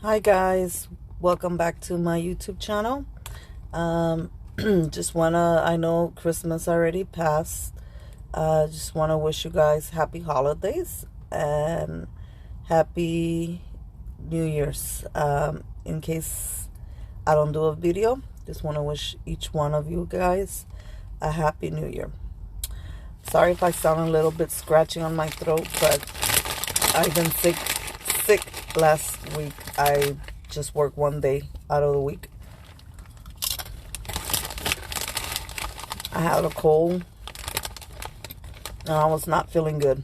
Hi guys, welcome back to my YouTube channel. I know Christmas already passed. Just wanna wish you guys happy holidays and happy New Year's. In case I don't do a video, just wanna wish each one of you guys a happy New Year. Sorry if I sound a little bit scratchy on my throat, but I've been sick last week. I just worked one day out of the week. I had a cold and I was not feeling good.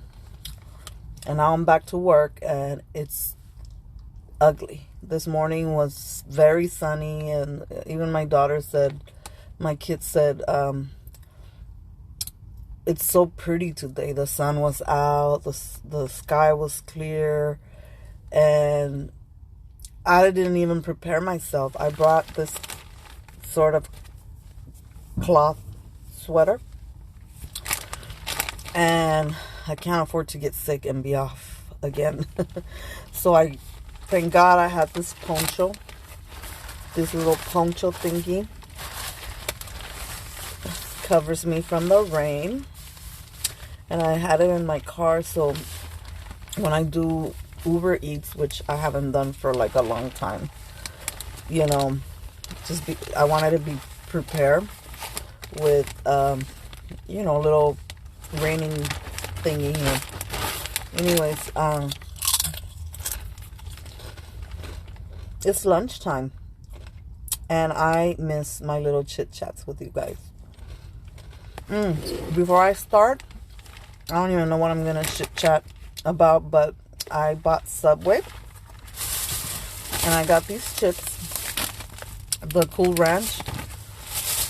And now I'm back to work and it's ugly. This morning was very sunny, and even my kids said, it's so pretty today. The sun was out, the sky was clear, and I didn't even prepare myself. I brought this sort of cloth sweater, and I can't afford to get sick and be off again. So thank God I had this poncho, this little poncho thingy. Covers me from the rain, and I had it in my car, so when I do Uber Eats, which I haven't done for like a long time, I wanted to be prepared with little raining thingy here. Anyways, it's lunchtime and I miss my little chit chats with you guys. Before I start, I don't even know what I'm gonna chit chat about, but I bought Subway and I got these chips, the Cool Ranch,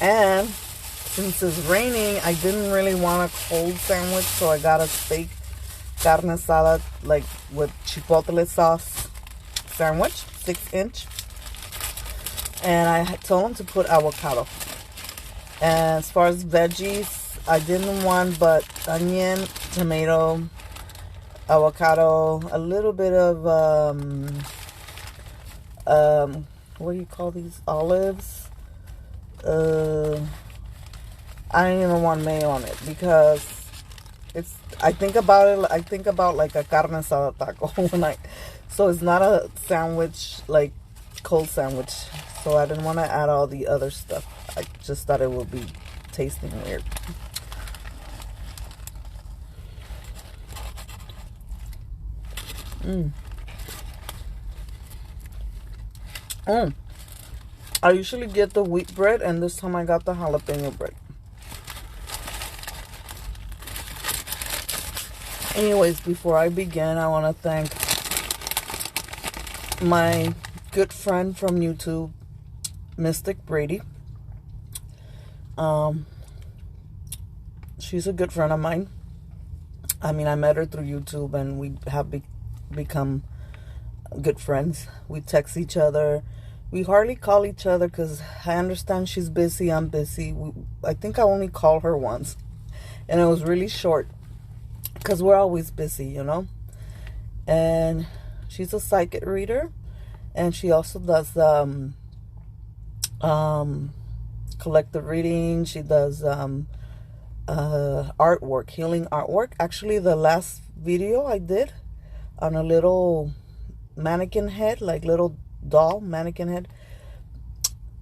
and since it's raining, I didn't really want a cold sandwich, so I got a steak carne asada, like with chipotle sauce sandwich, 6-inch, and I told them to put avocado. And as far as veggies, I didn't want but onion, tomato, avocado, a little bit of what do you call these, olives? I didn't even want mayo on it because I think about like a carne asada taco so it's not a sandwich, like cold sandwich, so I didn't want to add all the other stuff. I just thought it would be tasting weird. I usually get the wheat bread, and this time I got the jalapeno bread. Anyways, before I begin, I want to thank my good friend from YouTube, Mystic Brady. She's a good friend of mine. I mean, I met her through YouTube and we have become good friends. We text each other. We hardly call each other because I understand she's busy, I'm busy. I think I only called her once, and it was really short because we're always busy, And she's a psychic reader, and she also does collective reading. She does artwork, healing artwork. Actually, the last video I did on a little mannequin head, like little doll mannequin head,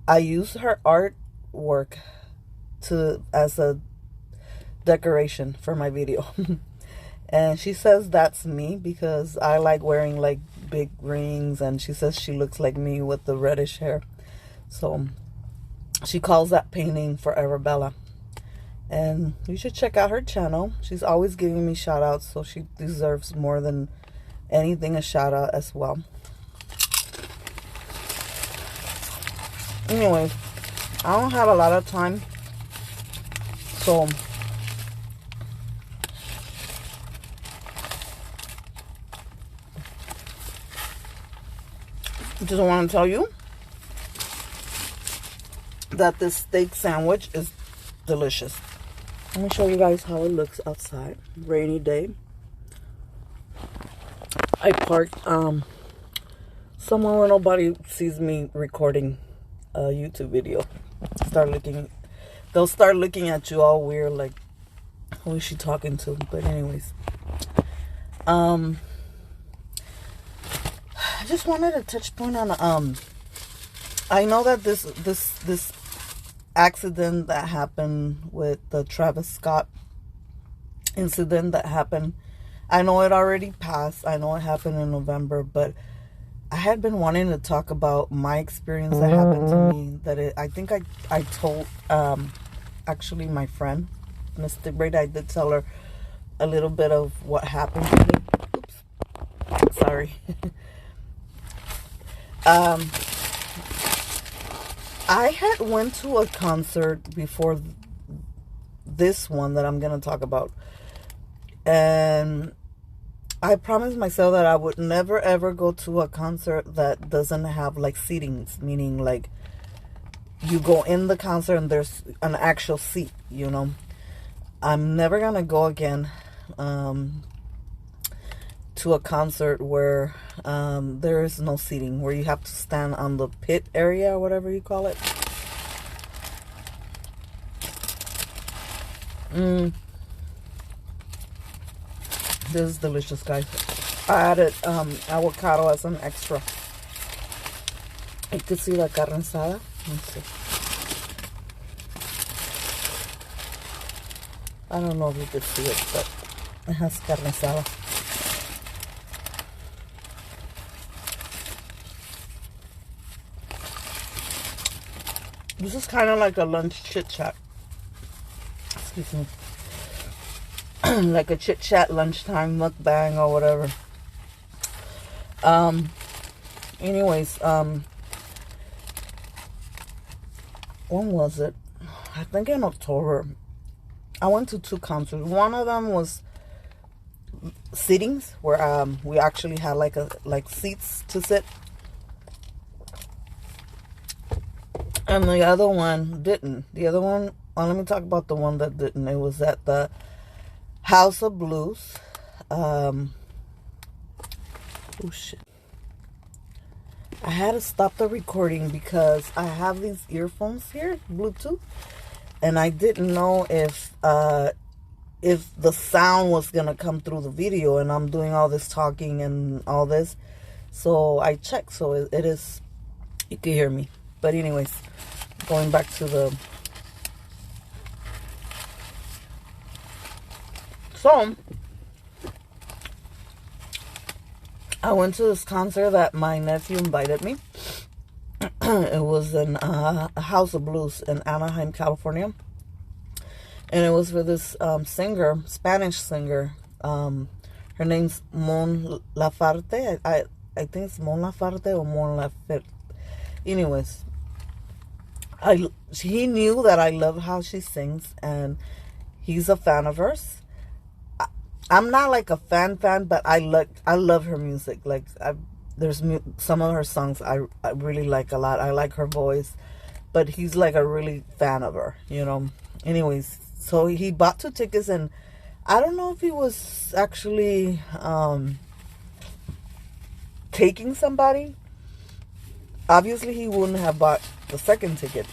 I used her artwork as a decoration for my video. And she says that's me because I like wearing like big rings, and she says she looks like me with the reddish hair. So she calls that painting Forever Bella. And you should check out her channel. She's always giving me shout outs, so she deserves more than anything a shout out as well. Anyway, I don't have a lot of time, so I just want to tell you that this steak sandwich is delicious. Let me show you guys how it looks outside. Rainy day. I parked somewhere where nobody sees me recording a YouTube video. They'll start looking at you all weird, like, who is she talking to? But anyways, I just wanted to touch point on I know that this accident that happened with the Travis Scott incident that happened, I know it already passed. I know it happened in November, but I had been wanting to talk about my experience that happened to me. I think I told actually my friend, Miss Braid, I did tell her a little bit of what happened to me. Oops, sorry. I had went to a concert before this one that I'm gonna talk about, and I promised myself that I would never ever go to a concert that doesn't have like seatings, meaning like you go in the concert and there's an actual seat, you know. I'm never gonna go again to a concert where there is no seating, where you have to stand on the pit area or whatever you call it. This is delicious, guys. I added avocado as an extra. You can see the carne asada. Let's see. I don't know if you could see it, but it has carne asada. This is kind of like a lunch chit chat. Excuse me. Like a chit chat lunchtime mukbang or whatever. Anyways, when was it? I think in October. I went to 2 concerts. One of them was sittings, where we actually had like seats to sit, and the other one didn't. The other one, let me talk about the one that didn't. It was at the House of Blues. Oh shit. I had to stop the recording because I have these earphones here, Bluetooth, and I didn't know if the sound was gonna come through the video, and I'm doing all this talking and all this, so I checked. So it is, you can hear me. But anyways, going back to the so I went to this concert that my nephew invited me. It was in a House of Blues in Anaheim, California. And it was for this singer, Spanish singer. Her name's Mon Laferte. I think it's Mon Laferte or Mon Laferte. Anyways, he knew that I love how she sings, and he's a fan of hers. I'm not like a fan, but I love her music. Like, there's some of her songs I really like a lot. I like her voice, but he's like a really fan of her, you know. Anyways, so he bought 2 tickets, and I don't know if he was actually taking somebody. Obviously, he wouldn't have bought the second ticket.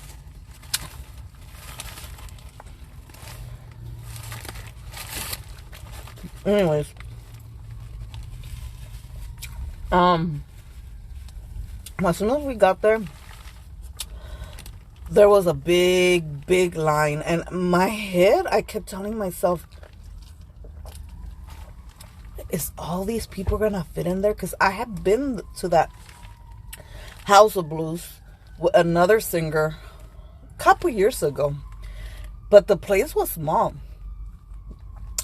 Anyways, as soon as we got there was a big line, and in my head, I kept telling myself, is all these people gonna fit in there? Because I have been to that House of Blues with another singer a couple years ago, but the place was small.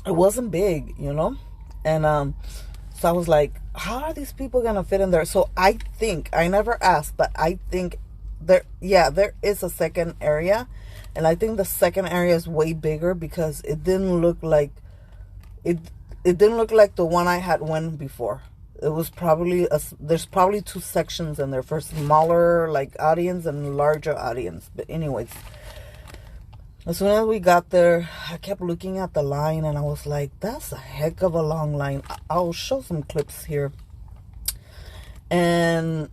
It wasn't big, you know. And so I was like, how are these people gonna fit in there? So I think, I never asked, but I think there is a second area, and I think the second area is way bigger, because it didn't look like it didn't look like the one I had went before. It was probably there's probably 2 sections in there, for smaller like audience and larger audience. But anyways, as soon as we got there, I kept looking at the line, and I was like, that's a heck of a long line. I'll show some clips here. And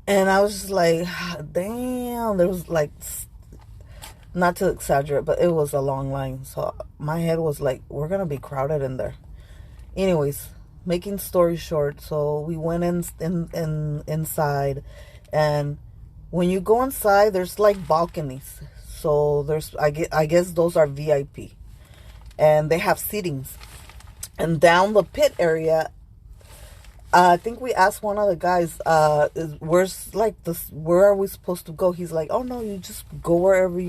And I was just like, damn, there was like, not to exaggerate, but it was a long line. So my head was like, we're going to be crowded in there. Anyways, making story short, so we went inside, and when you go inside, there's like balconies. So I guess those are VIP, and they have seatings. And down the pit area, I think we asked one of the guys, where's like this? Where are we supposed to go? He's like, oh no, you just go wherever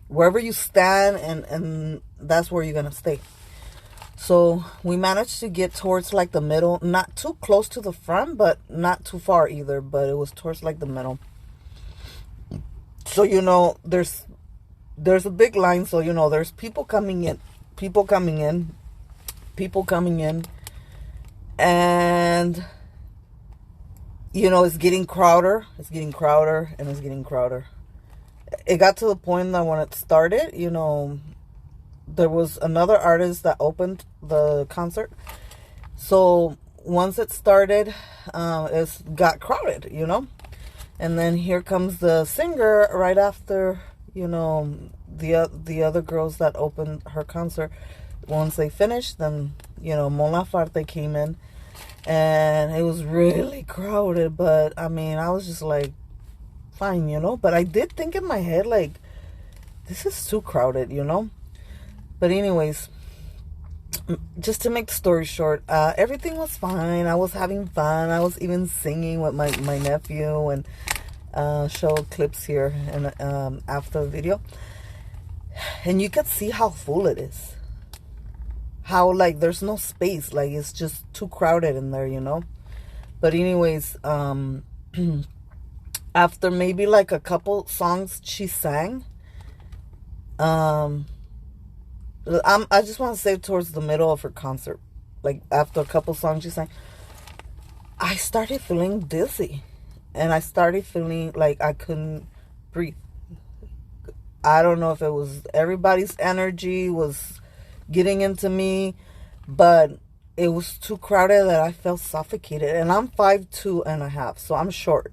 wherever you stand, and that's where you're gonna stay. So we managed to get towards like the middle, not too close to the front, but not too far either. But it was towards like the middle. So there's a big line. So there's people coming in, and it's getting crowder. It's getting crowder, and it's getting crowder. It got to the point that when it started, there was another artist that opened the concert. So once it started, it got crowded, And then here comes the singer right after, the other girls that opened her concert. Once they finished, then, Mon Laferte came in. And it was really crowded. But, I mean, I was just like, fine, But I did think in my head, like, this is too crowded, But anyways, just to make the story short, everything was fine. I was having fun. I was even singing with my nephew, and show clips here and after the video. And you could see how full it is. How, like, there's no space. Like, it's just too crowded in there, But anyways, after maybe like a couple songs she sang, I just want to say towards the middle of her concert, like after a couple songs she sang, I started feeling dizzy, and I started feeling like I couldn't breathe. I don't know if it was everybody's energy was getting into me, but it was too crowded that I felt suffocated. And I'm 5'2.5", so I'm short,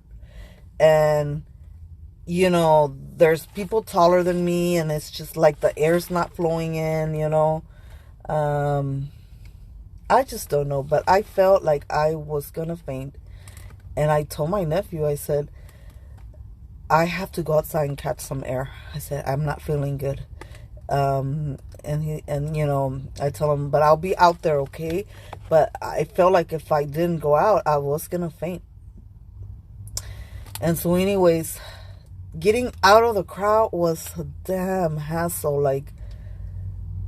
and there's people taller than me, and it's just like the air's not flowing in, I just don't know, but I felt like I was gonna faint. And I told my nephew, I said, I have to go outside and catch some air. I said, I'm not feeling good. And I told him, but I'll be out there, okay? But I felt like if I didn't go out, I was gonna faint. And so anyways, getting out of the crowd was a damn hassle. Like,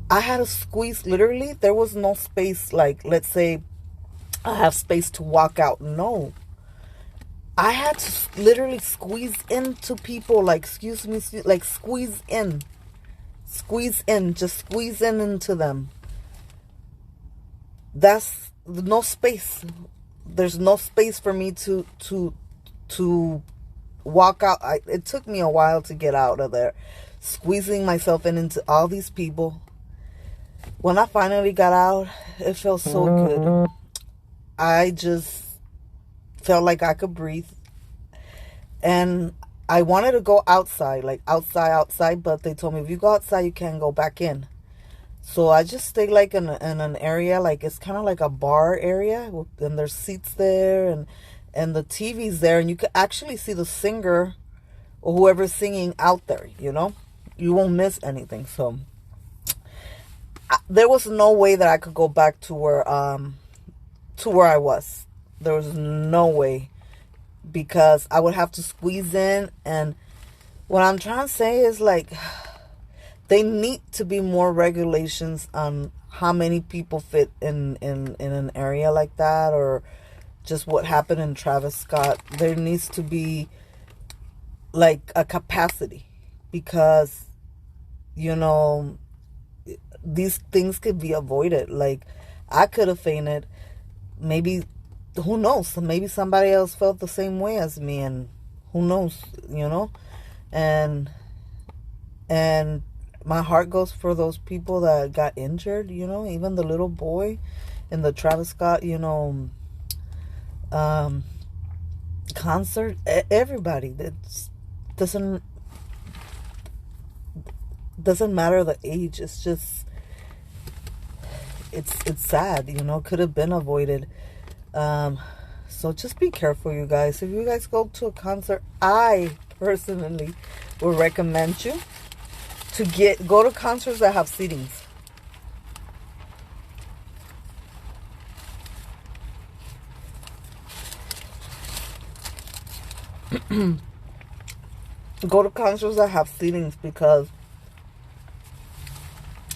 I had to squeeze, literally, there was no space. Like, let's say I have space to walk out. No. I had to literally squeeze into people, like, excuse me, like, squeeze in, just squeeze into them. That's no space. There's no space for me to walk out. It took me a while to get out of there, squeezing myself into all these people. When I finally got out, it felt so good. I just felt like I could breathe, and I wanted to go outside, like outside, but they told me if you go outside, you can't go back in. So I just stayed like in an area, like it's kind of like a bar area, and there's seats there, and the TV's there, and you could actually see the singer or whoever's singing out there, You won't miss anything. So there was no way that I could go back to where I was. There was no way, because I would have to squeeze in. And what I'm trying to say is, like, they need to be more regulations on how many people fit in an area like that, or just what happened in Travis Scott. There needs to be like a capacity, because these things could be avoided. Like, I could have fainted. Maybe, who knows? Maybe somebody else felt the same way as me, and who knows, And my heart goes for those people that got injured, even the little boy in the Travis Scott, concert, everybody. That doesn't matter the age. It's just it's sad, you know. Could have been avoided. So just be careful, you guys. If you guys go to a concert, I personally would recommend you to go to concerts that have seatings. Go to concerts that have seatings because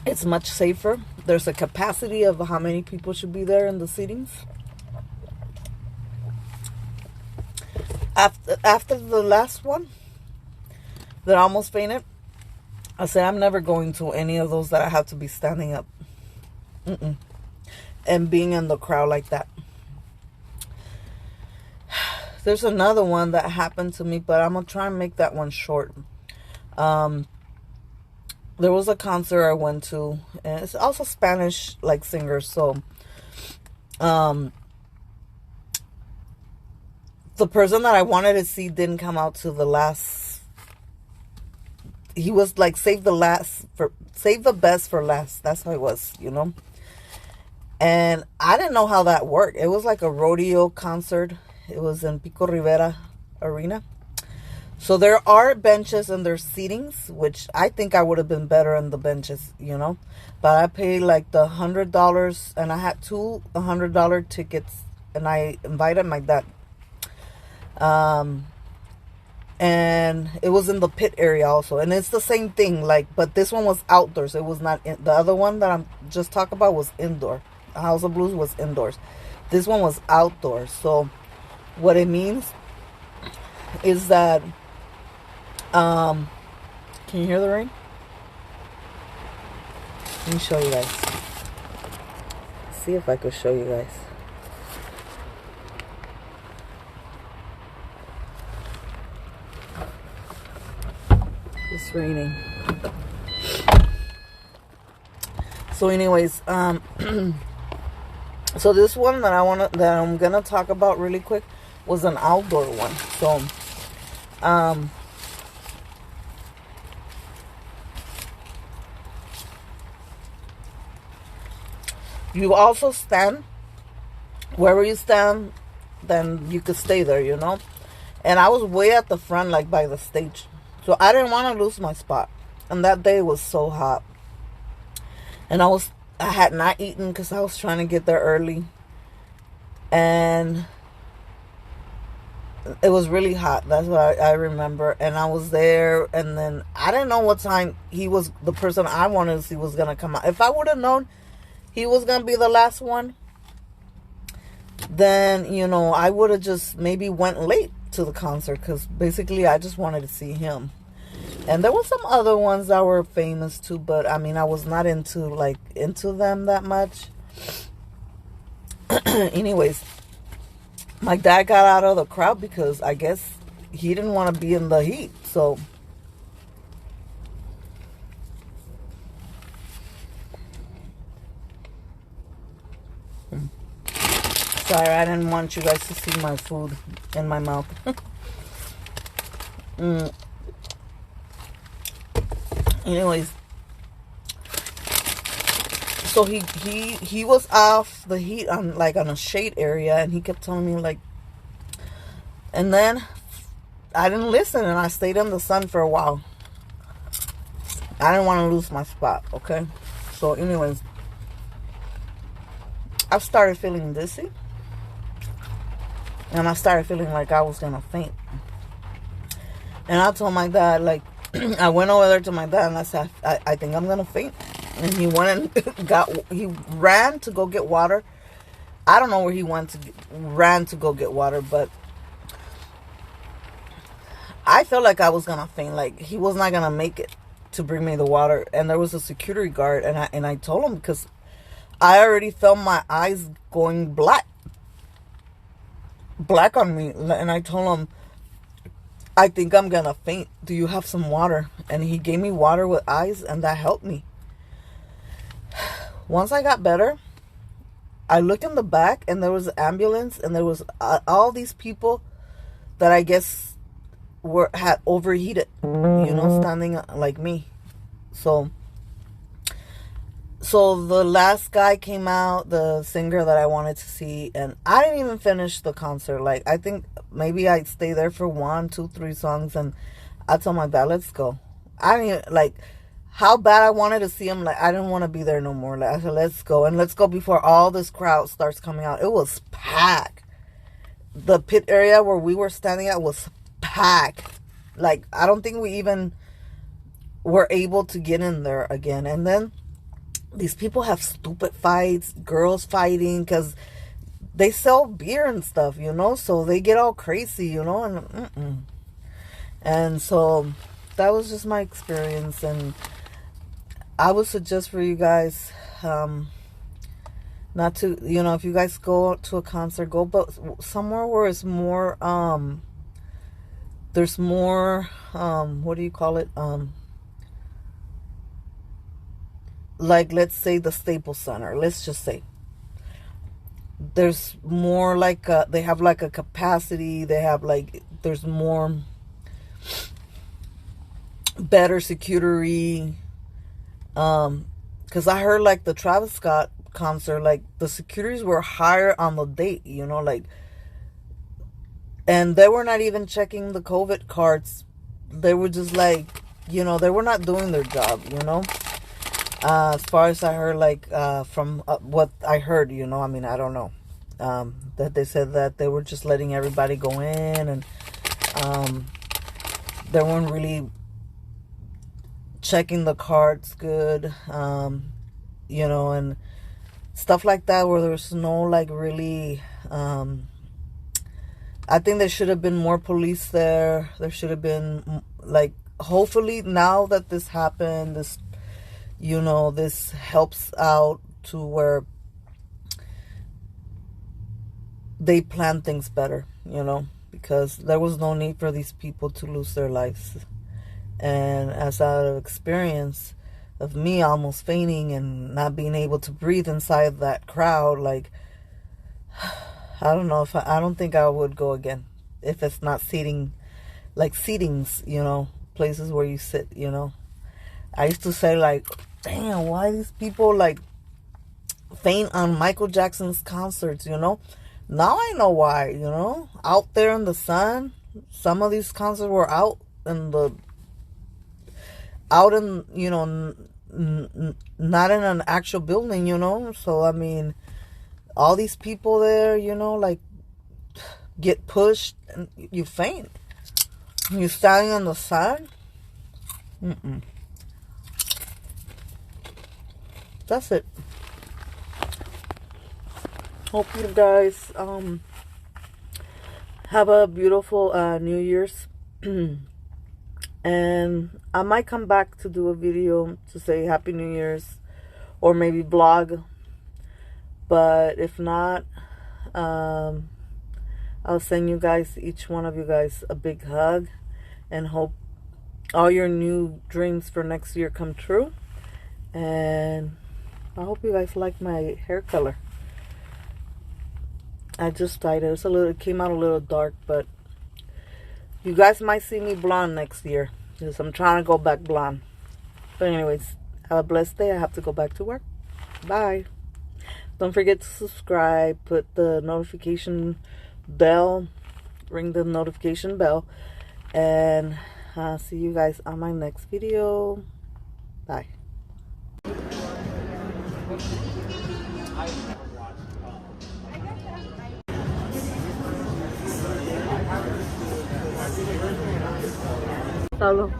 it's much safer. There's a capacity of how many people should be there in the seatings. After the last one that I almost fainted, I said I'm never going to any of those that I have to be standing up. And being in the crowd like that. There's another one that happened to me, but I'm going to try and make that one short. There was a concert I went to, and it's also Spanish, like, singers. So, the person that I wanted to see didn't come out to the last. He was like, save the best for last. That's how it was, you know. And I didn't know how that worked. It was like a rodeo concert. It was in Pico Rivera Arena. So there are benches and there's seatings, which I think I would have been better in the benches, you know. But I paid like the $100, and I had two $100 tickets, and I invited my dad. And it was in the pit area also, and it's the same thing, like, but this one was outdoors. It was not the other one that I'm just talking about was indoor. House of Blues was indoors. This one was outdoors. So what it means is that can you hear the rain? Let me show you guys. See if I could show you guys. It's raining. So anyways, so this one that I'm gonna talk about really quick was an outdoor one. So you also stand wherever you stand, then you could stay there, you know. And I was way at the front, like by the stage, so I didn't want to lose my spot. And that day was so hot, and I had not eaten because I was trying to get there early, and it was really hot. That's what I remember. And I was there, and then I didn't know what time the person I wanted to see was gonna come out. If I would have known he was gonna be the last one, then, you know, I would have just maybe went late to the concert, because basically I just wanted to see him. And there were some other ones that were famous too, but I mean, I was not into them that much. Anyways, my dad got out of the crowd because I guess he didn't want to be in the heat. So sorry, I didn't want you guys to see my food in my mouth. Anyways, so he was off the heat on a shade area, and he kept telling me, like, and then I didn't listen, and I stayed in the sun for a while. I didn't want to lose my spot, okay? So anyways, I started feeling dizzy, and I started feeling like I was gonna faint. And I told my dad, like, I went over there to my dad and I said, I think I'm gonna faint. And he went and he ran to go get water. I don't know where he ran to go get water, but I felt like I was gonna faint. Like, he was not gonna make it to bring me the water. And there was a security guard, and I told him, because I already felt my eyes going black on me. And I told him, I think I'm gonna faint. Do you have some water? And he gave me water with ice, and that helped me. Once I got better, I looked in the back, and there was an ambulance, and there was all these people that I guess had overheated, standing like me. So the last guy came out, the singer that I wanted to see, and I didn't even finish the concert. Like, I think maybe I'd stay there for 1, 2, 3 songs, and I told my dad, let's go. I didn't even, like, how bad I wanted to see him. Like, I didn't want to be there no more. Like, I said, let's go, and let's go before all this crowd starts coming out. It was packed. The pit area where we were standing at was packed. Like, I don't think we even were able to get in there again. And then these people have stupid fights, girls fighting, because they sell beer and stuff, so they get all crazy, and so that was just my experience. And I would suggest for you guys not to, if you guys go to a concert, go but somewhere where it's more there's more what do you call it, like, let's say the Staples Center, let's just say there's more, like they have like a capacity, they have like, there's more better security, because I heard like the Travis Scott concert, like the securities were higher on the date, like, and they were not even checking the COVID cards. They were just like, they were not doing their job, as far as I heard, like, from what I heard, I mean, I don't know, that they said that they were just letting everybody go in, and they weren't really checking the cards good, and stuff like that, where there's no, like, really, I think there should have been more police there. There should have been, like, hopefully now that this happened, this, this helps out to where they plan things better, because there was no need for these people to lose their lives. And as out of experience of me almost fainting and not being able to breathe inside that crowd, like, I don't know if I don't think I would go again if it's not seating, like seatings, places where you sit, I used to say, like, damn, why these people, like, faint on Michael Jackson's concerts, Now I know why, out there in the sun. Some of these concerts were out in, not in an actual building, So, I mean, all these people there, like, get pushed and you faint. You're standing on the sun. That's it. Hope you guys have a beautiful New Year's. And I might come back to do a video to say Happy New Year's, or maybe vlog. But if not, I'll send you guys, each one of you guys, a big hug, and hope all your new dreams for next year come true. And I hope you guys like my hair color. I just dyed it. It came out a little dark, but you guys might see me blonde next year, because I'm trying to go back blonde. But anyways, have a blessed day. I have to go back to work. Bye. Don't forget to subscribe, put the notification bell, ring the notification bell, and see you guys on my next video. Bye. Solo.